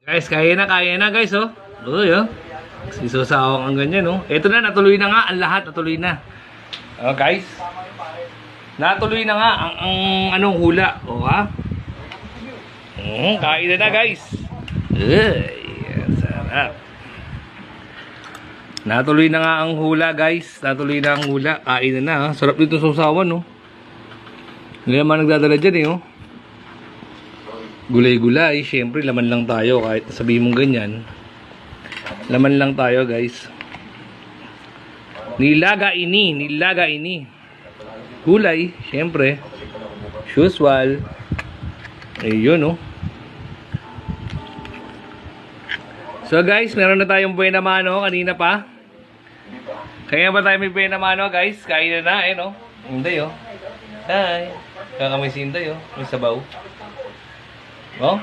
Guys, kaya na guys, oh. Uy, oh. Isusawang ang ganyan, oh. Ito na, natuloy na nga. Ang lahat, natuloy na. Oh, guys. Natuloy na nga ang anong hula. Oh, ha? Kain na guys. Uy, sarap. Natuloy na nga ang hula, guys. Natuloy na ang hula. Kain na, ha? Sarap dito sa usawan, oh. Hindi naman nagdadala dyan, eh, oh. Gulay-gulay, syempre laman lang tayo kahit sabihin mong ganyan. Laman lang tayo, guys. Nilaga ini. Gulay, syempre. Usual. Ayun, oh. So, guys, meron na tayong buena mano kanina pa. Kaya ba tayo may buena mano, guys? Kain na, eh, no? Hindi, oh. Hi. Kaya kami sinday, oh. May sabaw. Oh?